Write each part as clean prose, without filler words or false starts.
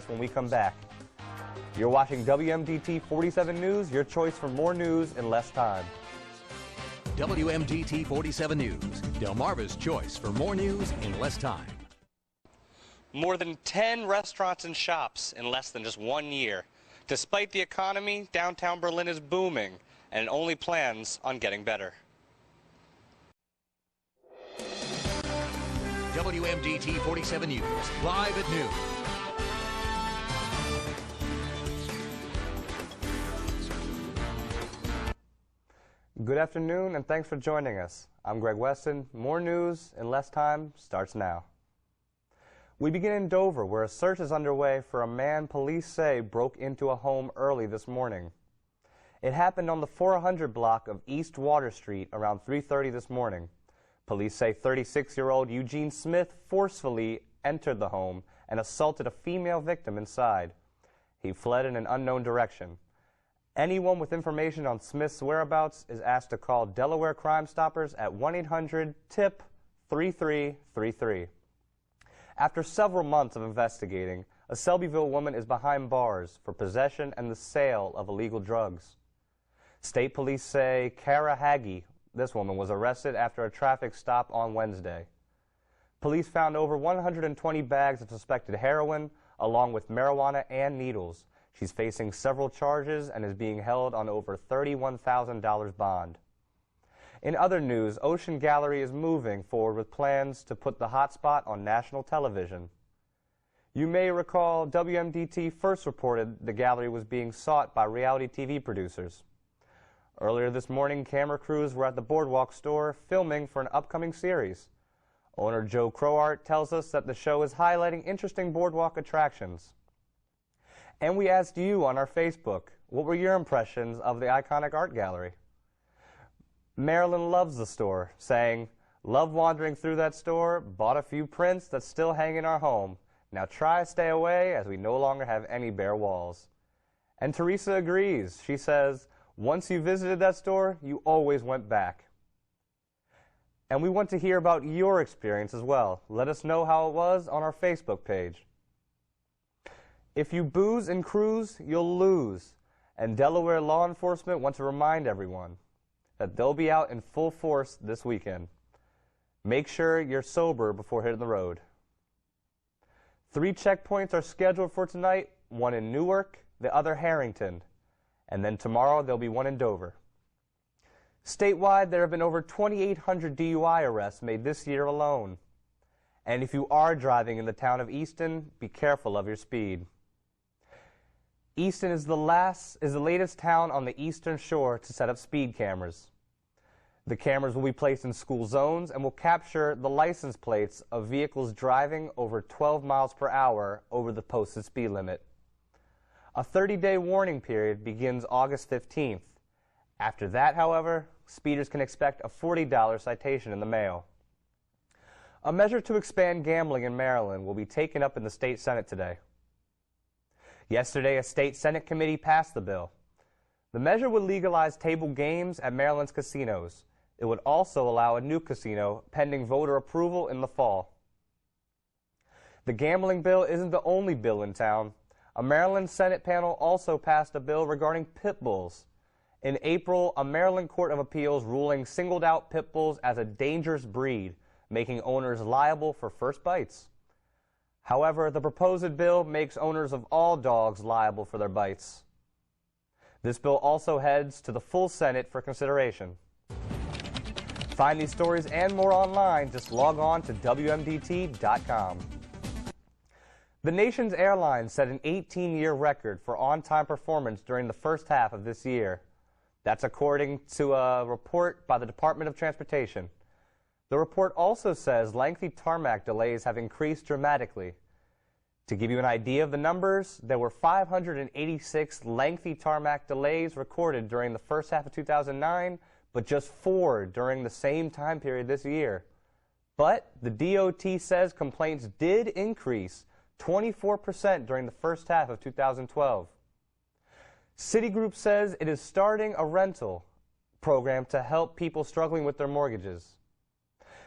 when we come back. You're watching WMDT 47 News, your choice for more news in less time. WMDT 47 News, Delmarva's choice for more news in less time. More than 10 restaurants and shops in less than just 1 year. Despite the economy, downtown Berlin is booming, and it only plans on getting better. WMDT 47 News, live at noon. Good afternoon, and thanks for joining us. I'm Greg Weston. More news in less time starts now. We begin in Dover, where a search is underway for a man police say broke into a home early this morning. It happened on the 400 block of East Water Street around 3:30 this morning. Police say 36-year-old Eugene Smith forcefully entered the home and assaulted a female victim inside. He fled in an unknown direction. Anyone with information on Smith's whereabouts is asked to call Delaware Crime Stoppers at 1-800-TIP-3333. After several months of investigating, a Selbyville woman is behind bars for possession and the sale of illegal drugs. State police say Kara Hagee, this woman, was arrested after a traffic stop on Wednesday. Police found over 120 bags of suspected heroin, along with marijuana and needles. She's facing several charges and is being held on over $31,000 bond. In other news, Ocean Gallery is moving forward with plans to put the hotspot on national television. You may recall WMDT first reported the gallery was being sought by reality TV producers. Earlier this morning, camera crews were at the Boardwalk store filming for an upcoming series. Owner Joe Crowart tells us that the show is highlighting interesting boardwalk attractions. And we asked you on our Facebook, what were your impressions of the iconic art gallery? Marilyn loves the store, saying, "Love wandering through that store, bought a few prints that still hang in our home. Now try to stay away as we no longer have any bare walls." And Teresa agrees. She says, "Once you visited that store, you always went back." And we want to hear about your experience as well. Let us know how it was on our Facebook page. If you booze and cruise, you'll lose. And Delaware law enforcement want to remind everyone that they'll be out in full force this weekend. Make sure you're sober before hitting the road. 3 checkpoints are scheduled for tonight, one in Newark, the other Harrington, and then tomorrow there'll be one in Dover. Statewide, there have been over 2,800 DUI arrests made this year alone. And if you are driving in the town of Easton, be careful of your speed. Easton is the latest town on the eastern shore to set up speed cameras. The cameras will be placed in school zones and will capture the license plates of vehicles driving over 12 miles per hour over the posted speed limit. A 30-day warning period begins August 15th. After that, however, speeders can expect a $40 citation in the mail. A measure to expand gambling in Maryland will be taken up in the state Senate today. Yesterday, a state Senate committee passed the bill. The measure would legalize table games at Maryland's casinos. It would also allow a new casino pending voter approval in the fall. The gambling bill isn't the only bill in town. A Maryland Senate panel also passed a bill regarding pit bulls. In April, a Maryland Court of Appeals ruling singled out pit bulls as a dangerous breed, making owners liable for first bites. However, the proposed bill makes owners of all dogs liable for their bites. This bill also heads to the full Senate for consideration. Find these stories and more online. Just log on to WMDT.com. The nation's airlines set an 18-year record for on-time performance during the first half of this year. That's according to a report by the Department of Transportation. The report also says lengthy tarmac delays have increased dramatically. To give you an idea of the numbers, there were 586 lengthy tarmac delays recorded during the first half of 2009, but just 4 during the same time period this year. But the DOT says complaints did increase 24% during the first half of 2012. Citigroup says it is starting a rental program to help people struggling with their mortgages.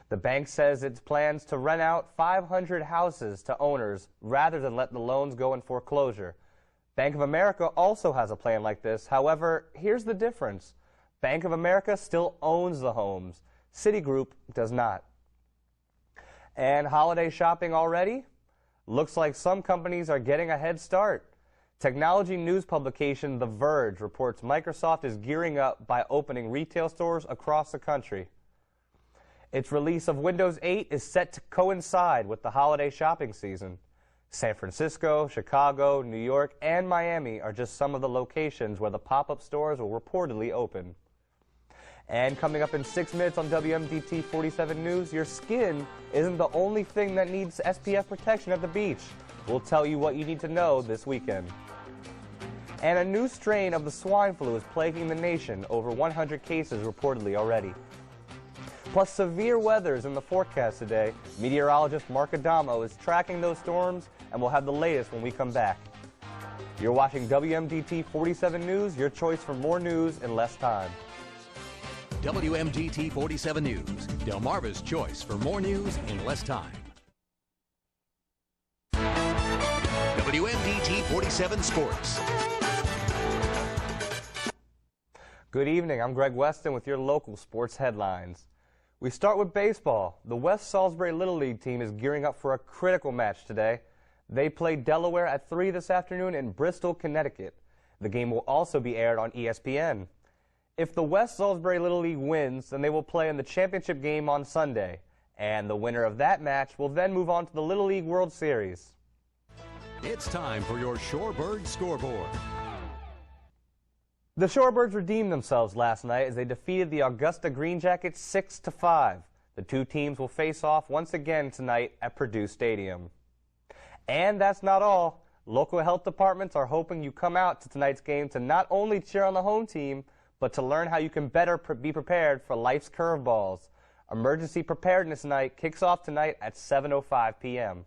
The bank says it plans to rent out 500 houses to owners rather than let the loans go in foreclosure. Bank of America also has a plan like this. However, here's the difference. Bank of America still owns the homes. Citigroup does not. And holiday shopping already? Looks like some companies are getting a head start. Technology news publication The Verge reports Microsoft is gearing up by opening retail stores across the country. Its release of Windows 8 is set to coincide with the holiday shopping season. San Francisco, Chicago, New York, and Miami are just some of the locations where the pop-up stores will reportedly open. And coming up in 6 minutes on WMDT 47 News, your skin isn't the only thing that needs SPF protection at the beach. We'll tell you what you need to know this weekend. And a new strain of the swine flu is plaguing the nation, over 100 cases reportedly already. Plus severe weather is in the forecast today. Meteorologist Mark Adamo is tracking those storms, and we'll have the latest when we come back. You're watching WMDT 47 News, your choice for more news in less time. WMDT 47 News, Delmarva's choice for more news in less time. WMDT 47 Sports. Good evening, I'm Greg Weston with your local sports headlines. We start with baseball. The West Salisbury Little League team is gearing up for a critical match today. They play Delaware at 3 this afternoon in Bristol, Connecticut. The game will also be aired on ESPN. If the West Salisbury Little League wins, then they will play in the championship game on Sunday. And the winner of that match will then move on to the Little League World Series. It's time for your Shorebird scoreboard. The Shorebirds redeemed themselves last night as they defeated the Augusta Green Jackets 6-5. The two teams will face off once again tonight at Purdue Stadium. And that's not all. Local health departments are hoping you come out to tonight's game to not only cheer on the home team, but to learn how you can better be prepared for life's curveballs. Emergency Preparedness Night kicks off tonight at 7:05 p.m.